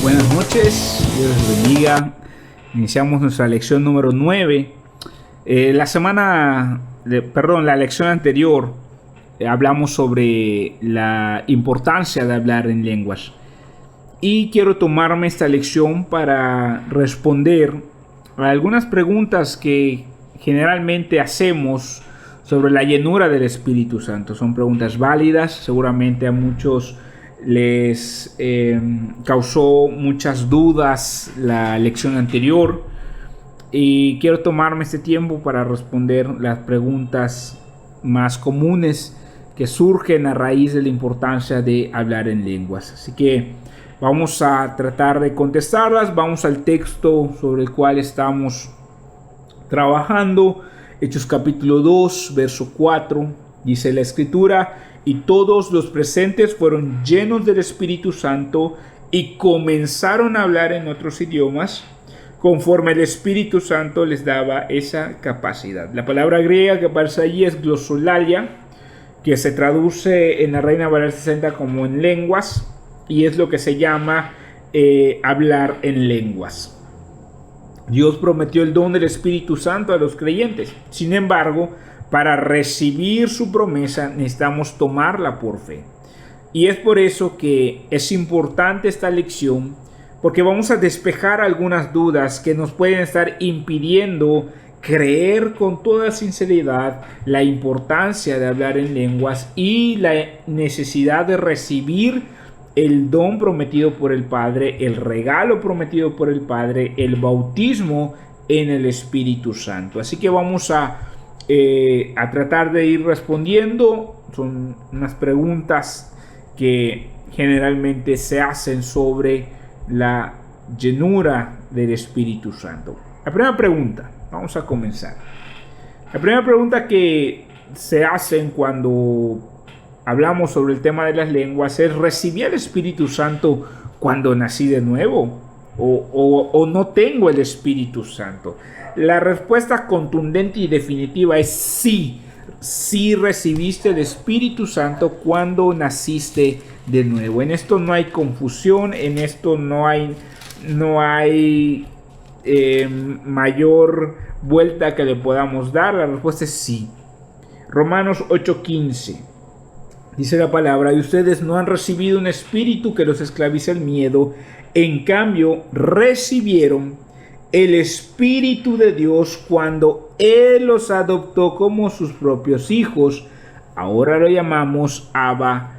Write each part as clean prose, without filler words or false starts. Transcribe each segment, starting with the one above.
Buenas noches, Dios les bendiga. Iniciamos nuestra lección número 9. La lección anterior hablamos sobre la importancia de hablar en lenguas. Y quiero tomarme esta lección para responder a algunas preguntas que generalmente hacemos sobre la llenura del Espíritu Santo. Son preguntas válidas, seguramente a muchos les causó muchas dudas la lección anterior y quiero tomarme este tiempo para responder las preguntas más comunes que surgen a raíz de la importancia de hablar en lenguas. Así que vamos a tratar de contestarlas. Vamos al texto sobre el cual estamos trabajando, Hechos capítulo 2, verso 4. Dice la Escritura: y todos los presentes fueron llenos del Espíritu Santo y comenzaron a hablar en otros idiomas, conforme el Espíritu Santo les daba esa capacidad. La palabra griega que aparece allí es glosolalia, que se traduce en la Reina Valera 60 como en lenguas, y es lo que se llama hablar en lenguas. Dios prometió el don del Espíritu Santo a los creyentes. Sin embargo, para recibir su promesa necesitamos tomarla por fe. Y es por eso que es importante esta lección, porque vamos a despejar algunas dudas que nos pueden estar impidiendo creer con toda sinceridad la importancia de hablar en lenguas y la necesidad de recibir el don prometido por el Padre, el regalo prometido por el Padre, el bautismo en el Espíritu Santo. Así que vamos a tratar de ir respondiendo. Son unas preguntas que generalmente se hacen sobre la llenura del Espíritu Santo. La primera pregunta, vamos a comenzar. La primera pregunta que se hacen cuando hablamos sobre el tema de las lenguas es: ¿recibí el Espíritu Santo cuando nací de nuevo? ¿O no tengo el Espíritu Santo? La respuesta contundente y definitiva es sí. Sí recibiste el Espíritu Santo cuando naciste de nuevo. En esto no hay confusión, en esto no hay mayor vuelta que le podamos dar. La respuesta es sí. Romanos 8:15 dice la palabra: y ustedes no han recibido un espíritu que los esclavice al miedo, en cambio recibieron el Espíritu de Dios cuando Él los adoptó como sus propios hijos. Ahora lo llamamos Abba,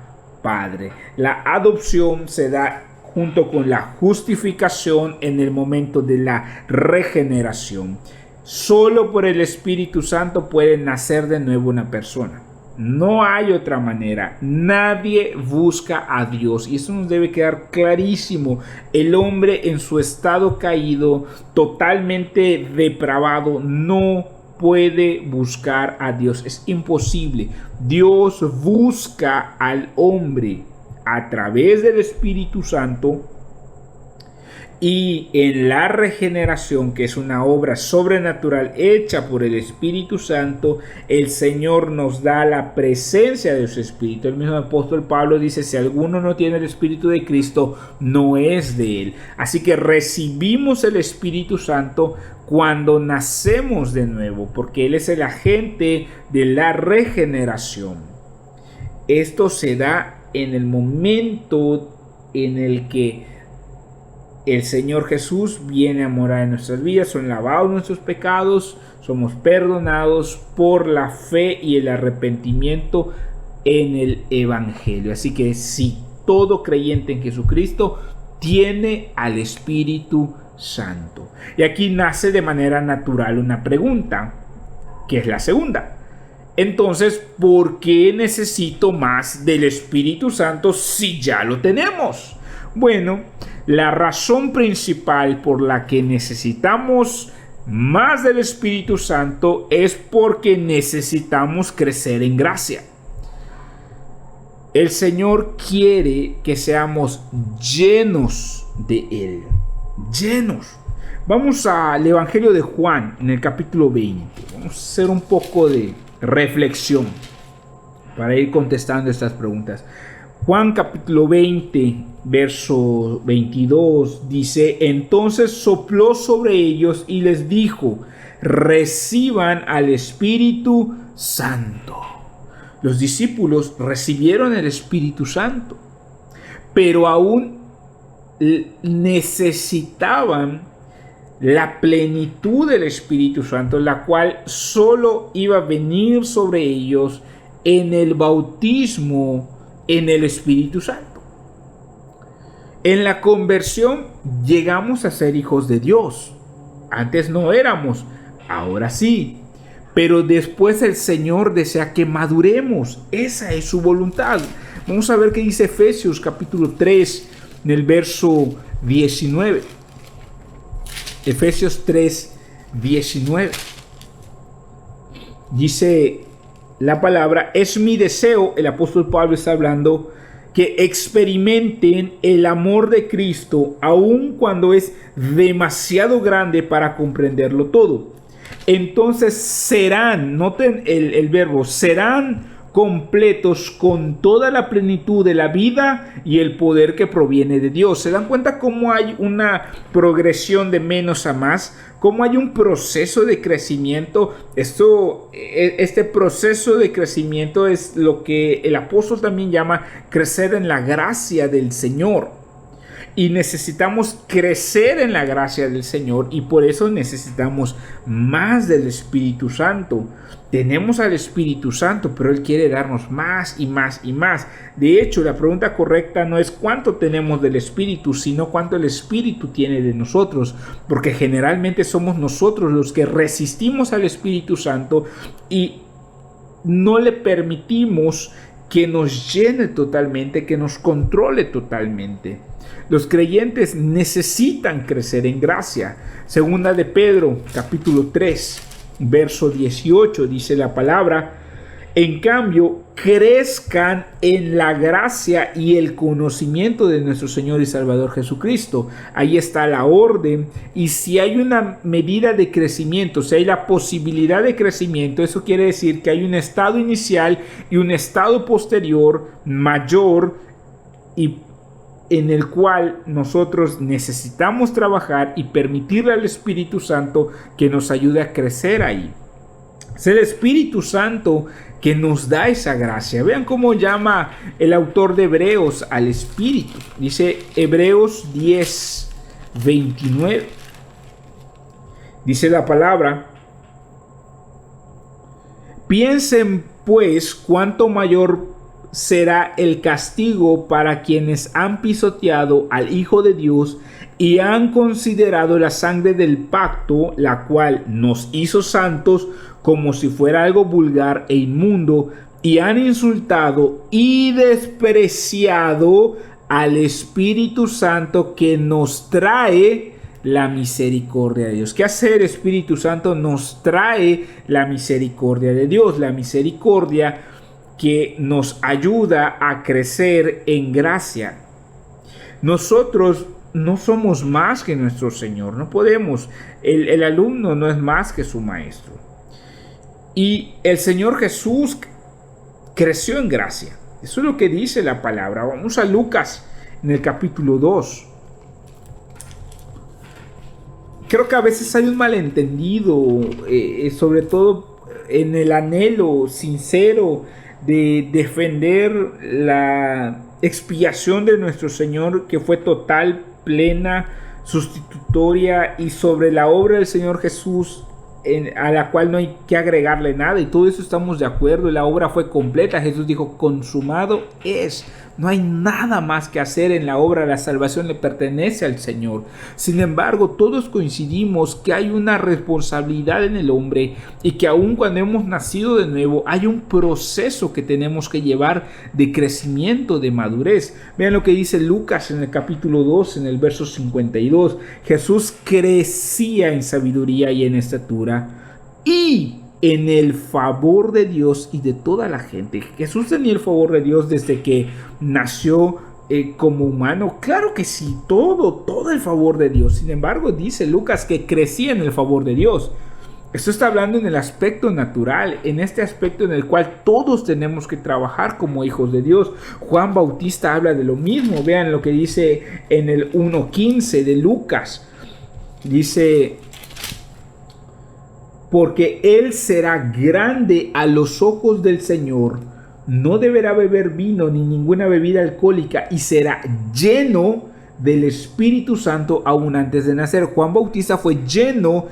Padre. La adopción se da junto con la justificación en el momento de la regeneración. Solo por el Espíritu Santo puede nacer de nuevo una persona. No hay otra manera. Nadie busca a Dios. Y eso nos debe quedar clarísimo. El hombre en su estado caído, totalmente depravado, no puede buscar a Dios. Es imposible. Dios busca al hombre a través del Espíritu Santo. Y en la regeneración, que es una obra sobrenatural hecha por el Espíritu Santo, el Señor nos da la presencia de su Espíritu. El mismo apóstol Pablo dice: si alguno no tiene el Espíritu de Cristo, no es de él. Así que recibimos el Espíritu Santo cuando nacemos de nuevo, porque Él es el agente de la regeneración. Esto se da en el momento en el que el Señor Jesús viene a morar en nuestras vidas. Son lavados nuestros pecados, somos perdonados por la fe y el arrepentimiento en el Evangelio. Así que si todo creyente en Jesucristo tiene al Espíritu Santo. Y aquí nace de manera natural una pregunta, que es la segunda. Entonces, ¿por qué necesito más del Espíritu Santo si ya lo tenemos? Bueno, la razón principal por la que necesitamos más del Espíritu Santo es porque necesitamos crecer en gracia. El Señor quiere que seamos llenos de Él. Llenos. Vamos al Evangelio de Juan, en el capítulo 20. Vamos a hacer un poco de reflexión para ir contestando estas preguntas. Juan capítulo 20, verso 22, dice: entonces sopló sobre ellos y les dijo: reciban al Espíritu Santo. Los discípulos recibieron el Espíritu Santo, pero aún necesitaban la plenitud del Espíritu Santo, la cual solo iba a venir sobre ellos en el bautismo en el Espíritu Santo. En la conversión llegamos a ser hijos de Dios. Antes no éramos, ahora sí. Pero después el Señor desea que maduremos. Esa es su voluntad. Vamos a ver qué dice Efesios capítulo 3, en el verso 19. Efesios 3, 19. Dice la palabra: es mi deseo, el apóstol Pablo está hablando, que experimenten el amor de Cristo, aun cuando es demasiado grande para comprenderlo todo. Entonces serán, noten el verbo, serán completos con toda la plenitud de la vida y el poder que proviene de Dios. ¿Se dan cuenta cómo hay una progresión de menos a más? ¿Cómo hay un proceso de crecimiento? Este proceso de crecimiento es lo que el apóstol también llama crecer en la gracia del Señor. Y necesitamos crecer en la gracia del Señor, y por eso necesitamos más del Espíritu Santo. Tenemos al Espíritu Santo, pero Él quiere darnos más y más y más. De hecho, la pregunta correcta no es cuánto tenemos del Espíritu, sino cuánto el Espíritu tiene de nosotros, porque generalmente somos nosotros los que resistimos al Espíritu Santo y no le permitimos que nos llene totalmente, que nos controle totalmente. Los creyentes necesitan crecer en gracia. Segunda de Pedro, capítulo 3, verso 18, dice la palabra: en cambio, crezcan en la gracia y el conocimiento de nuestro Señor y Salvador Jesucristo. Ahí está la orden. Y si hay una medida de crecimiento, si hay la posibilidad de crecimiento, eso quiere decir que hay un estado inicial y un estado posterior mayor, y en el cual nosotros necesitamos trabajar y permitirle al Espíritu Santo que nos ayude a crecer ahí. Es el Espíritu Santo que nos da esa gracia. Vean cómo llama el autor de Hebreos al Espíritu. Dice Hebreos 10, 29. Dice la palabra: piensen pues cuánto mayor será el castigo para quienes han pisoteado al Hijo de Dios y han considerado la sangre del pacto, la cual nos hizo santos, como si fuera algo vulgar e inmundo, y han insultado y despreciado al Espíritu Santo que nos trae la misericordia de Dios. ¿Qué hace el Espíritu Santo? Nos trae la misericordia de Dios, la misericordia que nos ayuda a crecer en gracia. Nosotros no somos más que nuestro Señor, no podemos. El alumno no es más que su maestro. Y el Señor Jesús creció en gracia. Eso es lo que dice la palabra. Vamos a Lucas en el capítulo 2. Creo que a veces hay un malentendido, sobre todo en el anhelo sincero de defender la expiación de nuestro Señor, que fue total, plena, sustitutoria, y sobre la obra del Señor Jesús, a la cual no hay que agregarle nada, y todo eso estamos de acuerdo. La obra fue completa. Jesús dijo: consumado es. No hay nada más que hacer en la obra. La salvación le pertenece al Señor. Sin embargo, todos coincidimos que hay una responsabilidad en el hombre, y que aun cuando hemos nacido de nuevo, hay un proceso que tenemos que llevar de crecimiento, de madurez. Vean lo que dice Lucas en el capítulo 2, en el verso 52. Jesús crecía en sabiduría y en estatura y en el favor de Dios y de toda la gente. Jesús tenía el favor de Dios desde que nació como humano. Claro que sí, todo el favor de Dios. Sin embargo, dice Lucas que crecía en el favor de Dios. Esto está hablando en el aspecto natural, en este aspecto en el cual todos tenemos que trabajar como hijos de Dios. Juan Bautista habla de lo mismo. Vean lo que dice en el 1:15 de Lucas. Dice: porque él será grande a los ojos del Señor, no deberá beber vino ni ninguna bebida alcohólica y será lleno del Espíritu Santo aún antes de nacer. Juan Bautista fue lleno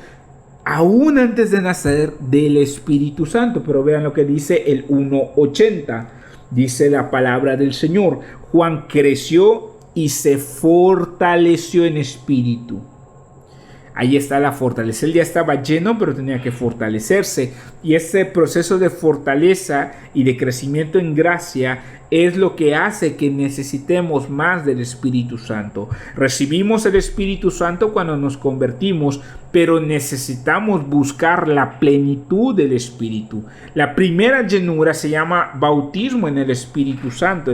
aún antes de nacer del Espíritu Santo. Pero vean lo que dice el 1:80. Dice la palabra del Señor: Juan creció y se fortaleció en espíritu. Ahí está la fortaleza. Él ya estaba lleno, pero tenía que fortalecerse. Y ese proceso de fortaleza y de crecimiento en gracia es lo que hace que necesitemos más del Espíritu Santo. Recibimos el Espíritu Santo cuando nos convertimos, pero necesitamos buscar la plenitud del Espíritu. La primera llenura se llama bautismo en el Espíritu Santo.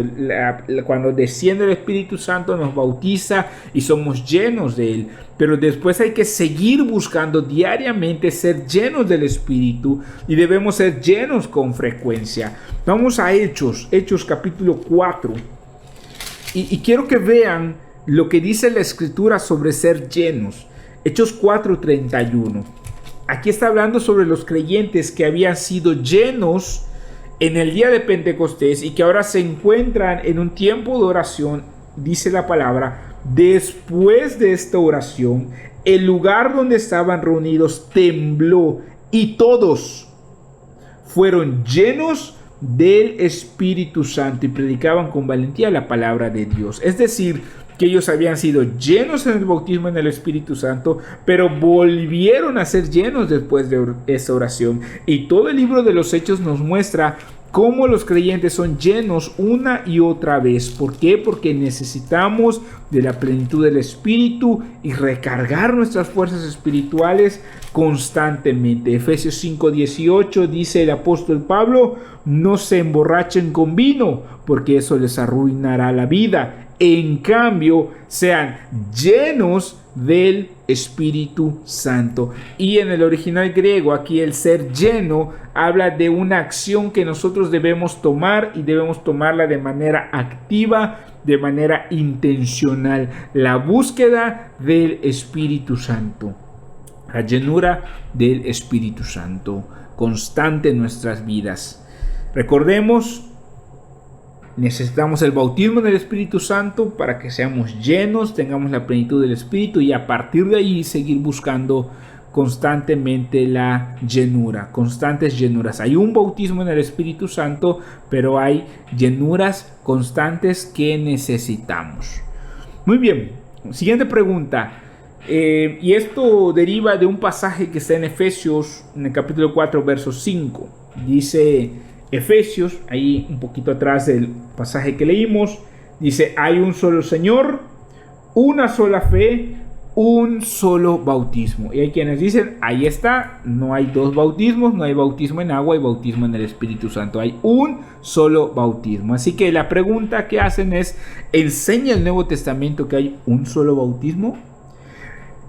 Cuando desciende el Espíritu Santo nos bautiza y somos llenos de Él. Pero después hay que seguir buscando diariamente ser llenos del Espíritu y debemos ser llenos con frecuencia. Vamos a Hechos capítulo 4 y quiero que vean lo que dice la Escritura sobre ser llenos. Hechos 4:31. Aquí está hablando sobre los creyentes que habían sido llenos en el día de Pentecostés y que ahora se encuentran en un tiempo de oración. Dice la palabra: después de esta oración, el lugar donde estaban reunidos tembló y todos fueron llenos del Espíritu Santo y predicaban con valentía la palabra de Dios. Es decir, que ellos habían sido llenos en el bautismo en el Espíritu Santo, pero volvieron a ser llenos después de esa oración. Y todo el libro de los Hechos nos muestra cómo los creyentes son llenos una y otra vez. ¿Por qué? Porque necesitamos de la plenitud del Espíritu y recargar nuestras fuerzas espirituales constantemente. Efesios 5:18 dice el apóstol Pablo: no se emborrachen con vino, porque eso les arruinará la vida. En cambio, sean llenos del Espíritu Santo. Y en el original griego, aquí el ser lleno habla de una acción que nosotros debemos tomar y debemos tomarla de manera activa, de manera intencional. La búsqueda del Espíritu Santo. La llenura del Espíritu Santo constante en nuestras vidas. Recordemos, necesitamos el bautismo del Espíritu Santo para que seamos llenos, tengamos la plenitud del Espíritu y a partir de ahí seguir buscando constantemente la llenura, constantes llenuras. Hay un bautismo en el Espíritu Santo, pero hay llenuras constantes que necesitamos. Muy bien, siguiente pregunta. Y esto deriva de un pasaje que está en Efesios, en el capítulo 4, verso 5. Dice Efesios, ahí un poquito atrás del pasaje que leímos, dice: hay un solo Señor, una sola fe, un solo bautismo. Y hay quienes dicen: ahí está, no hay dos bautismos, no hay bautismo en agua, hay bautismo en el Espíritu Santo, hay un solo bautismo. Así que la pregunta que hacen es: ¿enseña el Nuevo Testamento que hay un solo bautismo?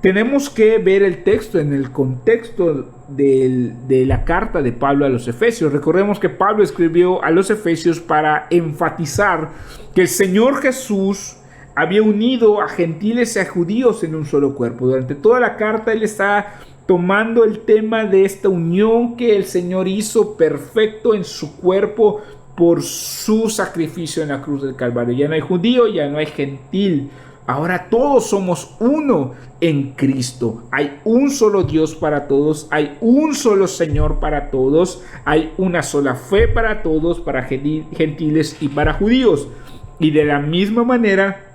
Tenemos que ver el texto en el contexto de la carta de Pablo a los Efesios. Recordemos que Pablo escribió a los Efesios para enfatizar que el Señor Jesús había unido a gentiles y a judíos en un solo cuerpo. Durante toda la carta él está tomando el tema de esta unión que el Señor hizo perfecto en su cuerpo por su sacrificio en la cruz del Calvario. Ya no hay judío, ya no hay gentil. Ahora todos somos uno en Cristo. Hay un solo Dios para todos, hay un solo Señor para todos, hay una sola fe para todos, para gentiles y para judíos. Y de la misma manera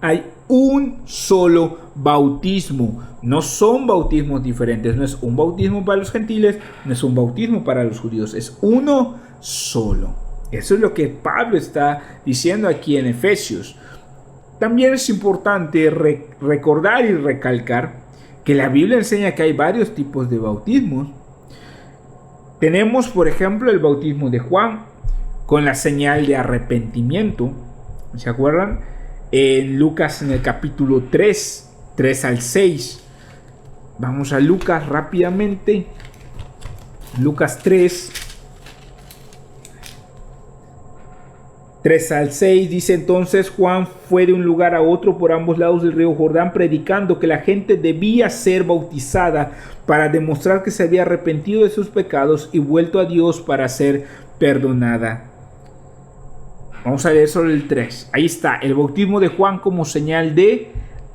hay un solo bautismo. No son bautismos diferentes, no es un bautismo para los gentiles, no es un bautismo para los judíos, es uno solo. Eso es lo que Pablo está diciendo aquí en Efesios. También es importante recordar y recalcar que la Biblia enseña que hay varios tipos de bautismos. Tenemos, por ejemplo, el bautismo de Juan con la señal de arrepentimiento. ¿Se acuerdan? En Lucas, en el capítulo 3 al 6. Vamos a Lucas rápidamente. Lucas 3 al 6 dice: entonces Juan fue de un lugar a otro por ambos lados del río Jordán, predicando que la gente debía ser bautizada para demostrar que se había arrepentido de sus pecados y vuelto a Dios para ser perdonada. Vamos a leer sobre el 3. Ahí está, el bautismo de Juan como señal de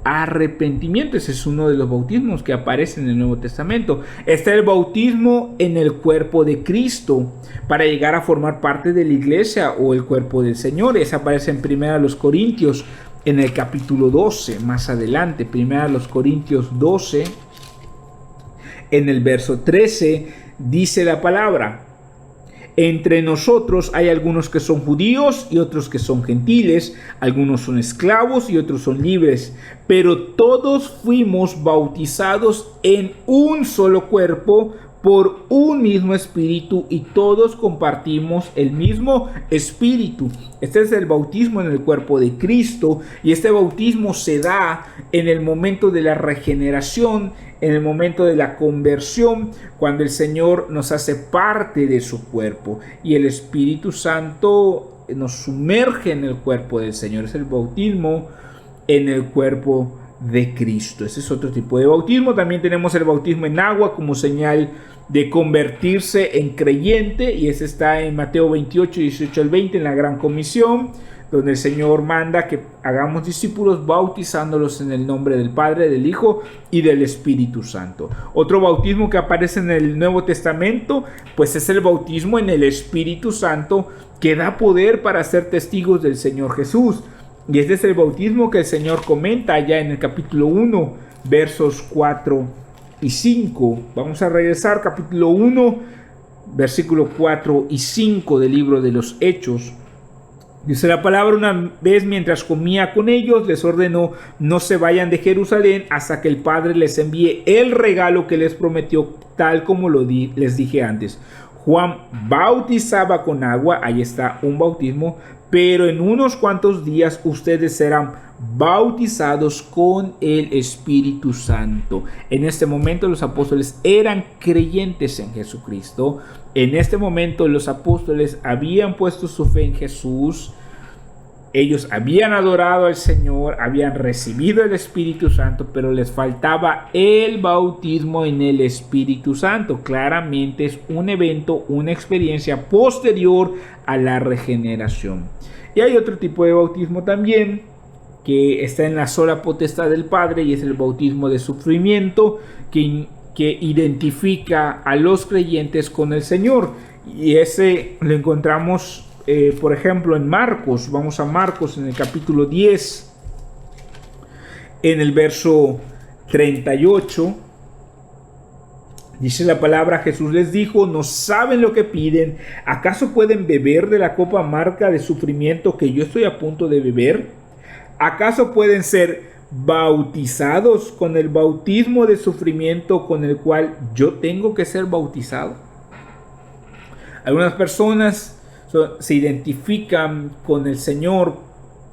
arrepentimiento. Ese es uno de los bautismos que aparece en el Nuevo Testamento. Está el bautismo en el cuerpo de Cristo para llegar a formar parte de la iglesia o el cuerpo del Señor. Ese aparece en 1 Corintios en el capítulo 12, más adelante. 1 Corintios 12, en el verso 13, dice la palabra: entre nosotros hay algunos que son judíos y otros que son gentiles, algunos son esclavos y otros son libres, pero todos fuimos bautizados en un solo cuerpo por un mismo espíritu y todos compartimos el mismo espíritu. Este es el bautismo en el cuerpo de Cristo, y este bautismo se da en el momento de la regeneración, en el momento de la conversión, cuando el Señor nos hace parte de su cuerpo y el Espíritu Santo nos sumerge en el cuerpo del Señor. Es el bautismo en el cuerpo de Cristo. Ese es otro tipo de bautismo. También tenemos el bautismo en agua como señal de convertirse en creyente, y ese está en Mateo 28, 18 al 20, en la Gran Comisión, donde el Señor manda que hagamos discípulos bautizándolos en el nombre del Padre, del Hijo y del Espíritu Santo. Otro bautismo que aparece en el Nuevo Testamento, pues es el bautismo en el Espíritu Santo, que da poder para ser testigos del Señor Jesús. Y este es el bautismo que el Señor comenta allá en el capítulo 1, versos 4 y 5. Vamos a regresar, capítulo 1, versículo 4 y 5 del libro de los Hechos. Dice la palabra: una vez mientras comía con ellos, les ordenó: no se vayan de Jerusalén hasta que el Padre les envíe el regalo que les prometió, tal como les dije antes. Juan bautizaba con agua, ahí está un bautismo, pero en unos cuantos días ustedes serán bautizados con el Espíritu Santo. En este momento los apóstoles eran creyentes en Jesucristo. En este momento los apóstoles habían puesto su fe en Jesús. Ellos habían adorado al Señor, habían recibido el Espíritu Santo, pero les faltaba el bautismo en el Espíritu Santo. Claramente es un evento, una experiencia posterior a la regeneración. Y hay otro tipo de bautismo también, que está en la sola potestad del Padre, y es el bautismo de sufrimiento, que identifica a los creyentes con el Señor. Y ese lo encontramos por ejemplo en Marcos. Vamos a Marcos en el capítulo 10, en el verso 38. Dice la palabra: Jesús les dijo: no saben lo que piden. ¿Acaso pueden beber de la copa amarga de sufrimiento que yo estoy a punto de beber? ¿Acaso pueden ser bautizados con el bautismo de sufrimiento con el cual yo tengo que ser bautizado? Algunas personas se identifican con el Señor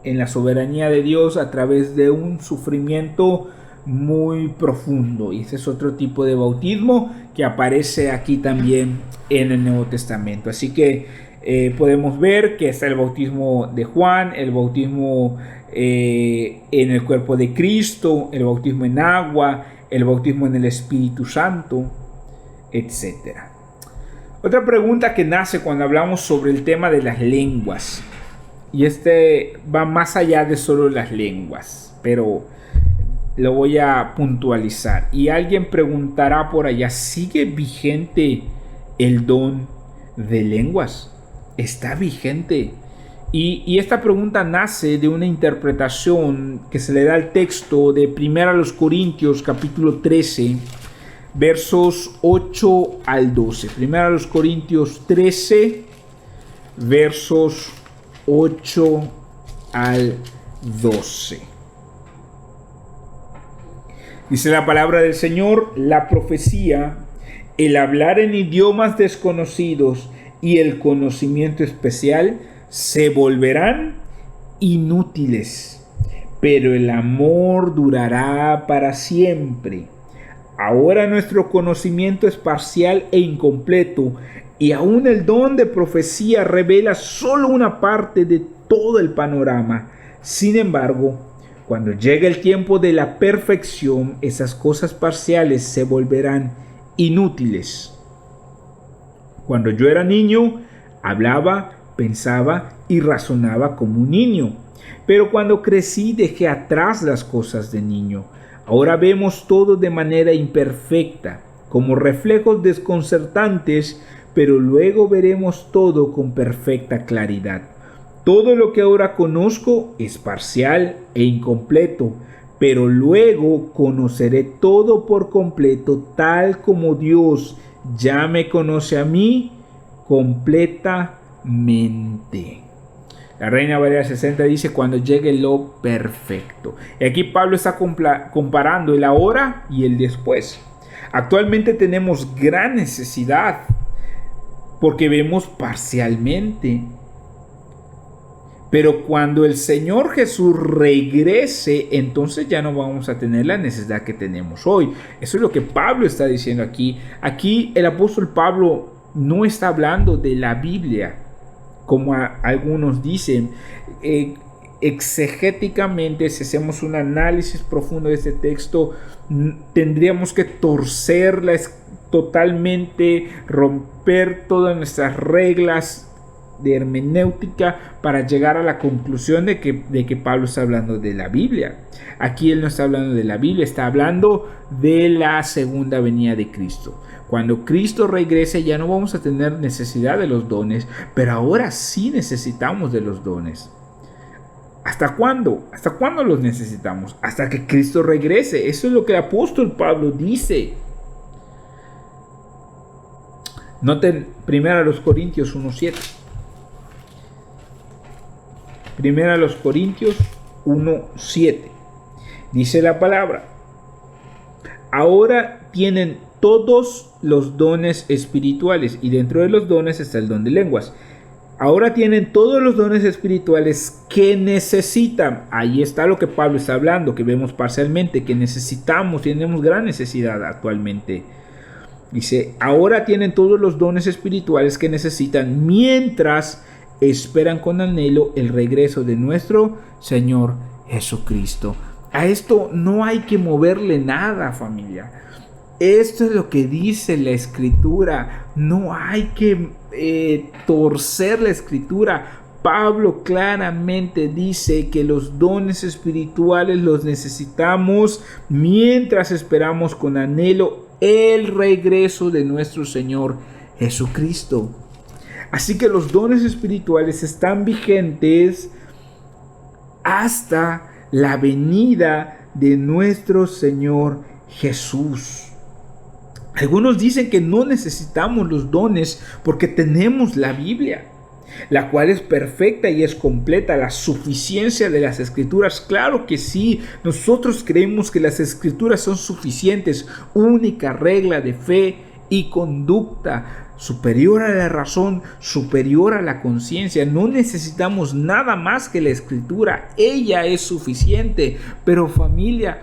en la soberanía de Dios a través de un sufrimiento muy profundo, y ese es otro tipo de bautismo que aparece aquí también en el Nuevo Testamento. Así que podemos ver que está el bautismo de Juan, el bautismo en el cuerpo de Cristo, el bautismo en agua, el bautismo en el Espíritu Santo, etc. Otra pregunta que nace cuando hablamos sobre el tema de las lenguas, y este va más allá de solo las lenguas, pero lo voy a puntualizar. Y alguien preguntará por allá: ¿sigue vigente el don de lenguas? ¿Está vigente? Y esta pregunta nace de una interpretación que se le da al texto de 1 Corintios capítulo 13, versos 8 al 12. 1 Corintios 13, versos 8 al 12. Dice la palabra del Señor: la profecía, el hablar en idiomas desconocidos y el conocimiento especial se volverán inútiles, pero el amor durará para siempre. Ahora nuestro conocimiento es parcial e incompleto, y aún el don de profecía revela solo una parte de todo el panorama. Sin embargo, cuando llegue el tiempo de la perfección, esas cosas parciales se volverán inútiles. Cuando yo era niño, hablaba, pensaba y razonaba como un niño. Pero cuando crecí dejé atrás las cosas de niño. Ahora vemos todo de manera imperfecta, como reflejos desconcertantes, pero luego veremos todo con perfecta claridad. Todo lo que ahora conozco es parcial e incompleto, pero luego conoceré todo por completo, tal como Dios ya me conoce a mí completamente. La Reina Valera 60 dice: cuando llegue lo perfecto. Y aquí Pablo está comparando el ahora y el después. Actualmente tenemos gran necesidad porque vemos parcialmente. Pero cuando el Señor Jesús regrese, entonces ya no vamos a tener la necesidad que tenemos hoy. Eso es lo que Pablo está diciendo aquí. Aquí el apóstol Pablo no está hablando de la Biblia, como algunos dicen. Exegéticamente, si hacemos un análisis profundo de este texto, tendríamos que torcerla totalmente, romper todas nuestras reglas de hermenéutica para llegar a la conclusión de que Pablo está hablando de la Biblia. Aquí él no está hablando de la Biblia, está hablando de la segunda venida de Cristo. Cuando Cristo regrese ya no vamos a tener necesidad de los dones, pero ahora sí necesitamos de los dones. ¿Hasta cuándo? ¿Hasta cuándo los necesitamos? Hasta que Cristo regrese. Eso es lo que el apóstol Pablo dice. Noten 1 Corintios 1:7. 1 Corintios 1:7. Dice la palabra: ahora tienen todos los dones espirituales, y dentro de los dones está el don de lenguas. Ahora tienen todos los dones espirituales que necesitan. Ahí está lo que Pablo está hablando, que vemos parcialmente, que necesitamos, tenemos gran necesidad actualmente. Dice: ahora tienen todos los dones espirituales que necesitan mientras esperan con anhelo el regreso de nuestro Señor Jesucristo. A esto no hay que moverle nada, familia. Esto es lo que dice la Escritura. No hay que torcer la Escritura. Pablo claramente dice que los dones espirituales los necesitamos mientras esperamos con anhelo el regreso de nuestro Señor Jesucristo. Así que los dones espirituales están vigentes hasta la venida de nuestro Señor Jesús. Algunos dicen que no necesitamos los dones porque tenemos la Biblia, la cual es perfecta y es completa, la suficiencia de las Escrituras. Claro que sí, nosotros creemos que las Escrituras son suficientes, única regla de fe y conducta, superior a la razón, superior a la conciencia. No necesitamos nada más que la Escritura, ella es suficiente. Pero familia,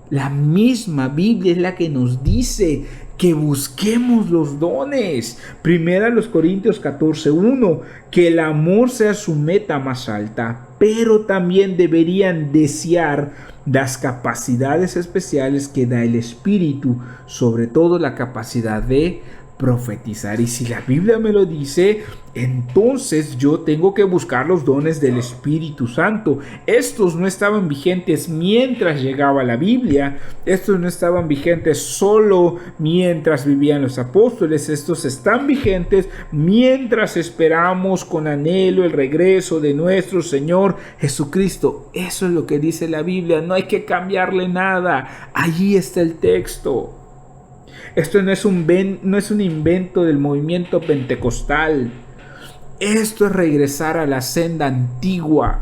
la misma Biblia es la que nos dice que busquemos los dones. 1 Corintios 14:1, que el amor sea su meta más alta, pero también deberían desear las capacidades especiales que da el Espíritu, sobre todo la capacidad de profetizar. Y si la Biblia me lo dice, entonces yo tengo que buscar los dones del Espíritu Santo. Estos no estaban vigentes mientras llegaba la Biblia, estos no estaban vigentes solo mientras vivían los apóstoles, estos están vigentes mientras esperamos con anhelo el regreso de nuestro Señor Jesucristo. Eso es lo que dice la Biblia, no hay que cambiarle nada, allí está el texto. Esto no es un invento del movimiento pentecostal. Esto es regresar a la senda antigua.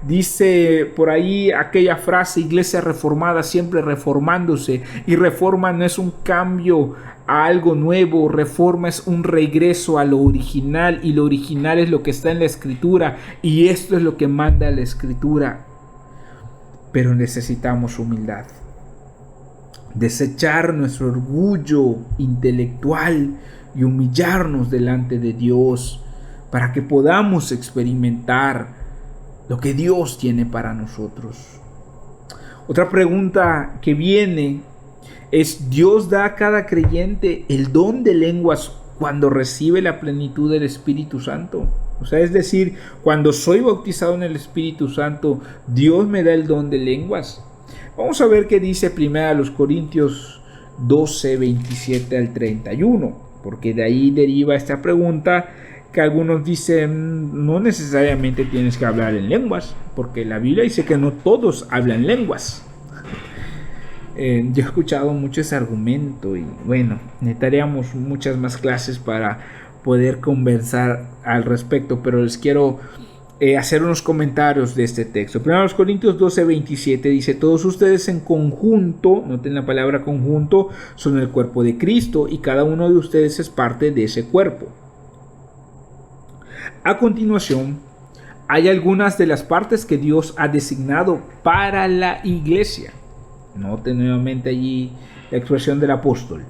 Dice por ahí aquella frase: iglesia reformada siempre reformándose. Y reforma no es un cambio a algo nuevo. Reforma es un regreso a lo original. Y lo original es lo que está en la Escritura. Y esto es lo que manda la Escritura. Pero necesitamos humildad. desechar nuestro orgullo intelectual y humillarnos delante de Dios para que podamos experimentar lo que Dios tiene para nosotros. Otra pregunta que viene es: ¿Dios da a cada creyente el don de lenguas cuando recibe la plenitud del Espíritu Santo? O sea, es decir, cuando soy bautizado en el Espíritu Santo, ¿Dios me da el don de lenguas? Vamos a ver qué dice 1 Corintios 12, 27 al 31, porque de ahí deriva esta pregunta que algunos dicen no necesariamente tienes que hablar en lenguas, porque la Biblia dice que no todos hablan lenguas. Yo he escuchado mucho ese argumento y bueno, necesitaríamos muchas más clases para poder conversar al respecto, pero les quiero hacer unos comentarios de este texto. 1 Corintios 12, 27 dice: todos ustedes en conjunto, noten la palabra conjunto, son el cuerpo de Cristo y cada uno de ustedes es parte de ese cuerpo. A continuación, hay algunas de las partes que Dios ha designado para la iglesia. Noten nuevamente allí la expresión del apóstol.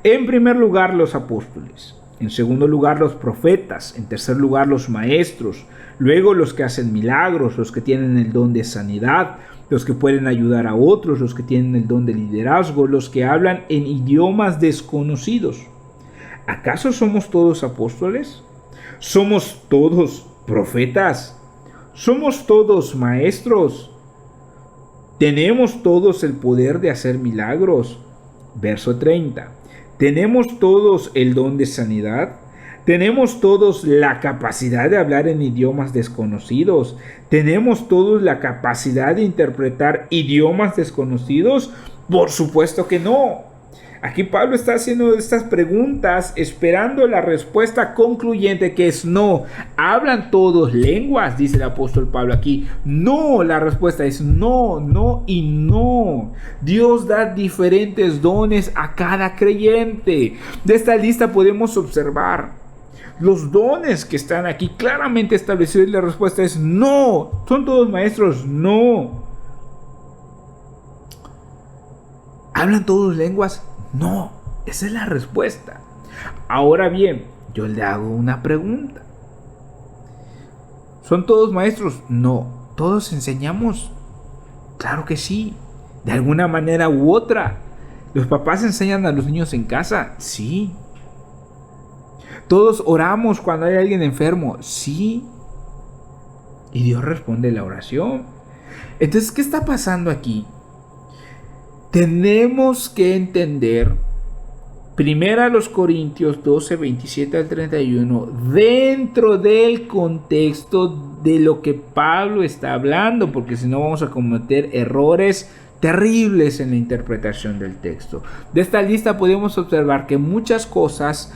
En primer lugar, los apóstoles. En segundo lugar, los profetas. En tercer lugar, los maestros. Luego, los que hacen milagros, los que tienen el don de sanidad, los que pueden ayudar a otros, los que tienen el don de liderazgo, los que hablan en idiomas desconocidos. ¿Acaso somos todos apóstoles? ¿Somos todos profetas? ¿Somos todos maestros? ¿Tenemos todos el poder de hacer milagros? Verso 30. ¿Tenemos todos el don de sanidad? ¿Tenemos todos la capacidad de hablar en idiomas desconocidos? ¿Tenemos todos la capacidad de interpretar idiomas desconocidos? Por supuesto que no. Aquí Pablo está haciendo estas preguntas esperando la respuesta concluyente, que es no. ¿Hablan todos lenguas?, dice el apóstol Pablo aquí. No, la respuesta es no, no y no. Dios da diferentes dones a cada creyente. De esta lista podemos observar los dones que están aquí claramente establecidos. La respuesta es no. ¿Son todos maestros? No. ¿Hablan todos lenguas? No, esa es la respuesta. Ahora bien, yo le hago una pregunta. ¿Son todos maestros? No. ¿Todos enseñamos? Claro que sí, de alguna manera u otra. ¿Los papás enseñan a los niños en casa? Sí. ¿Todos oramos cuando hay alguien enfermo? Sí. Y Dios responde la oración. Entonces, ¿qué está pasando aquí? Tenemos que entender 1 Corintios 12, 27 al 31 dentro del contexto de lo que Pablo está hablando, porque si no vamos a cometer errores terribles en la interpretación del texto. De esta lista podemos observar que muchas cosas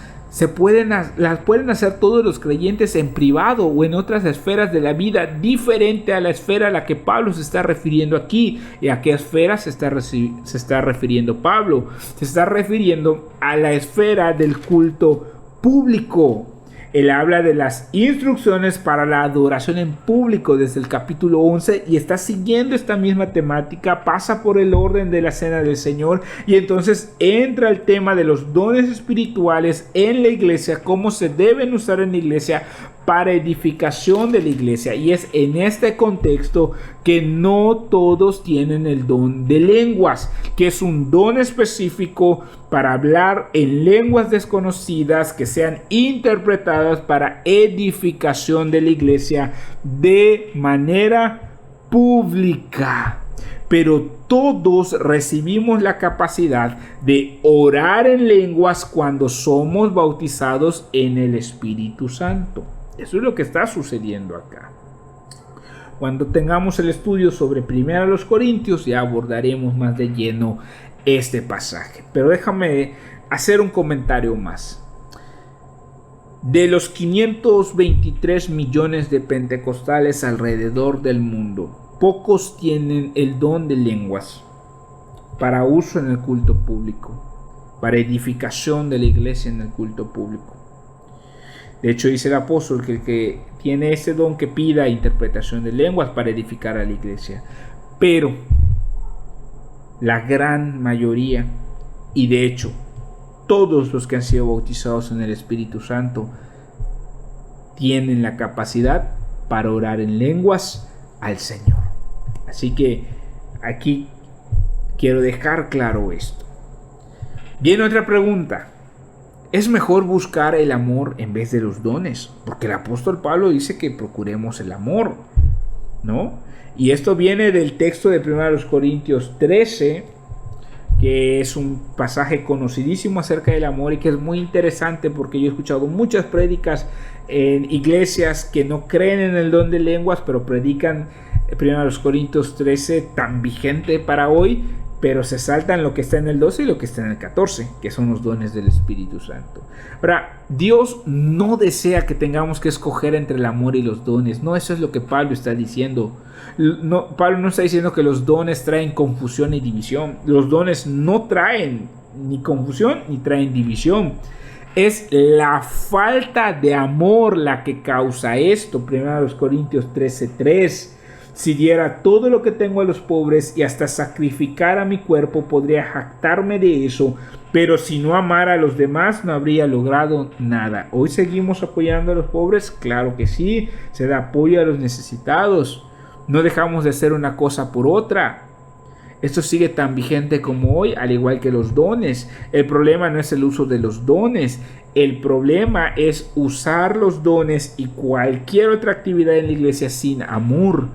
las pueden hacer todos los creyentes en privado o en otras esferas de la vida, diferente a la esfera a la que Pablo se está refiriendo aquí. ¿Y a qué esfera se está refiriendo Pablo? Se está refiriendo a la esfera del culto público. Él habla de las instrucciones para la adoración en público desde el capítulo 11 y está siguiendo esta misma temática, pasa por el orden de la cena del Señor y entonces entra el tema de los dones espirituales en la iglesia, cómo se deben usar en la iglesia para edificación de la iglesia. Y es en este contexto que no todos tienen el don de lenguas, que es un don específico para hablar en lenguas desconocidas que sean interpretadas para edificación de la iglesia de manera pública. Pero todos recibimos la capacidad de orar en lenguas cuando somos bautizados en el Espíritu Santo. Eso es lo que está sucediendo acá. Cuando tengamos el estudio sobre 1 Corintios ya abordaremos más de lleno este pasaje. Pero déjame hacer un comentario más. De los 523 millones de pentecostales alrededor del mundo, pocos tienen el don de lenguas para uso en el culto público, para edificación de la iglesia en el culto público. De hecho, dice el apóstol que el que tiene ese don que pida interpretación de lenguas para edificar a la iglesia. Pero la gran mayoría, y de hecho, todos los que han sido bautizados en el Espíritu Santo tienen la capacidad para orar en lenguas al Señor. Así que aquí quiero dejar claro esto. Viene otra pregunta. ¿Es mejor buscar el amor en vez de los dones? Porque el apóstol Pablo dice que procuremos el amor, ¿no? Y esto viene del texto de 1 Corintios 13, que es un pasaje conocidísimo acerca del amor y que es muy interesante porque yo he escuchado muchas prédicas en iglesias que no creen en el don de lenguas, pero predican 1 Corintios 13 tan vigente para hoy, pero se saltan lo que está en el 12 y lo que está en el 14, que son los dones del Espíritu Santo. Ahora, Dios no desea que tengamos que escoger entre el amor y los dones. No, eso es lo que Pablo está diciendo. No, Pablo no está diciendo que los dones traen confusión y división. Los dones no traen ni confusión ni traen división. Es la falta de amor la que causa esto. 1 Corintios 13:3. Si diera todo lo que tengo a los pobres y hasta sacrificara mi cuerpo, podría jactarme de eso, pero si no amara a los demás, no habría logrado nada. ¿Hoy seguimos apoyando a los pobres? Claro que sí, se da apoyo a los necesitados. No dejamos de hacer una cosa por otra. Esto sigue tan vigente como hoy, al igual que los dones. El problema no es el uso de los dones. El problema es usar los dones y cualquier otra actividad en la iglesia sin amor.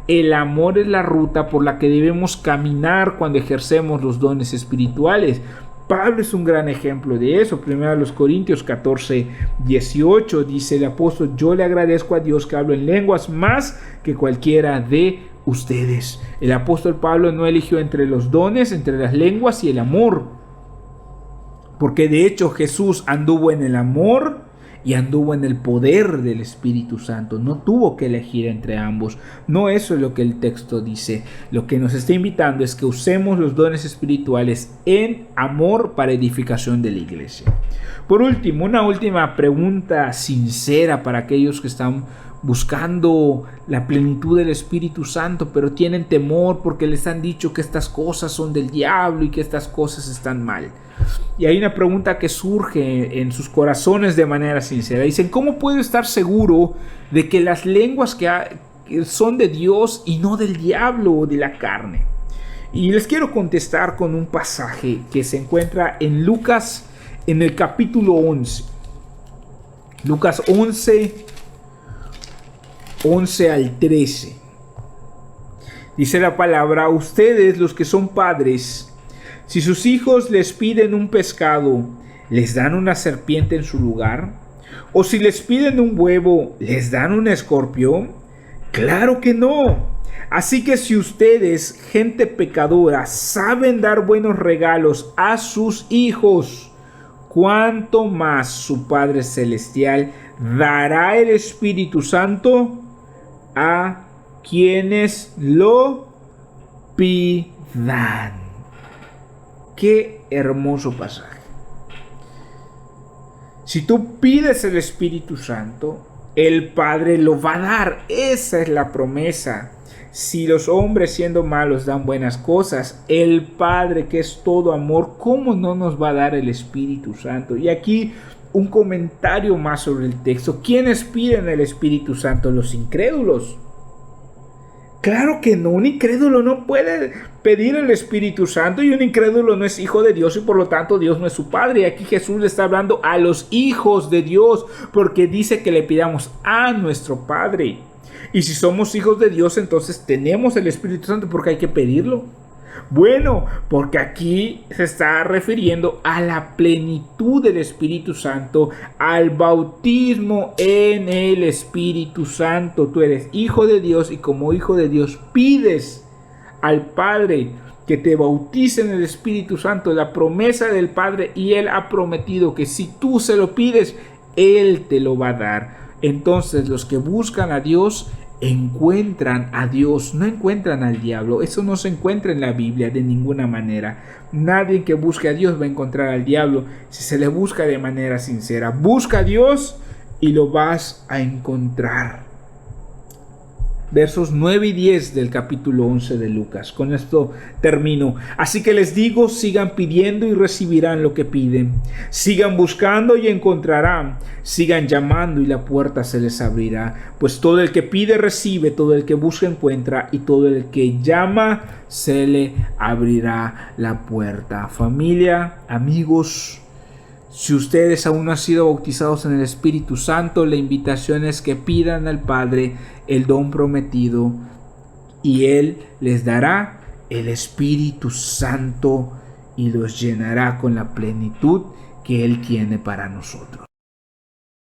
El amor es la ruta por la que debemos caminar cuando ejercemos los dones espirituales. Pablo es un gran ejemplo de eso. 1 Corintios 14:18 dice el apóstol: yo le agradezco a Dios que hablo en lenguas más que cualquiera de ustedes. El apóstol Pablo no eligió entre los dones, entre las lenguas y el amor, porque de hecho Jesús anduvo en el amor y anduvo en el poder del Espíritu Santo. No tuvo que elegir entre ambos. No, eso es lo que el texto dice. Lo que nos está invitando es que usemos los dones espirituales en amor para edificación de la iglesia. Por último, una última pregunta sincera para aquellos que están buscando la plenitud del Espíritu Santo, pero tienen temor porque les han dicho que estas cosas son del diablo y que estas cosas están mal. Y hay una pregunta que surge en sus corazones de manera sincera. Dicen: ¿cómo puedo estar seguro de que las lenguas que son de Dios y no del diablo o de la carne? Y les quiero contestar con un pasaje que se encuentra en Lucas, en el capítulo 11. Lucas 11 al 13. Dice la palabra: ustedes, los que son padres, si sus hijos les piden un pescado, ¿les dan una serpiente en su lugar? ¿O si les piden un huevo, ¿les dan un escorpión? ¡Claro que no! Así que si ustedes, gente pecadora, saben dar buenos regalos a sus hijos, ¿cuánto más su Padre Celestial dará el Espíritu Santo a quienes lo pidan? Qué hermoso pasaje. Si tú pides el Espíritu Santo, el Padre lo va a dar. Esa es la promesa. Si los hombres siendo malos dan buenas cosas, el Padre, que es todo amor, ¿cómo no nos va a dar el Espíritu Santo? Y aquí un comentario más sobre el texto. ¿Quiénes piden el Espíritu Santo? Los incrédulos. Claro que no, un incrédulo no puede pedir el Espíritu Santo, y un incrédulo no es hijo de Dios y por lo tanto Dios no es su Padre. Y aquí Jesús le está hablando a los hijos de Dios porque dice que le pidamos a nuestro Padre. Y si somos hijos de Dios, entonces tenemos el Espíritu Santo porque hay que pedirlo. Bueno, porque aquí se está refiriendo a la plenitud del Espíritu Santo, al bautismo en el Espíritu Santo. Tú eres hijo de Dios y como hijo de Dios pides al Padre que te bautice en el Espíritu Santo, la promesa del Padre, y Él ha prometido que si tú se lo pides, Él te lo va a dar. Entonces los que buscan a Dios encuentran a Dios, no encuentran al diablo. Eso no se encuentra en la Biblia de ninguna manera. Nadie que busque a Dios va a encontrar al diablo si se le busca de manera sincera. Busca a Dios y lo vas a encontrar. versos 9 y 10 del capítulo 11 de Lucas. Con esto termino. Así que les digo, sigan pidiendo y recibirán lo que piden. Sigan buscando y encontrarán. Sigan llamando y la puerta se les abrirá. Pues todo el que pide recibe, todo el que busca encuentra, y todo el que llama se le abrirá la puerta. Familia, amigos, si ustedes aún no han sido bautizados en el Espíritu Santo, la invitación es que pidan al Padre el don prometido y Él les dará el Espíritu Santo y los llenará con la plenitud que Él tiene para nosotros.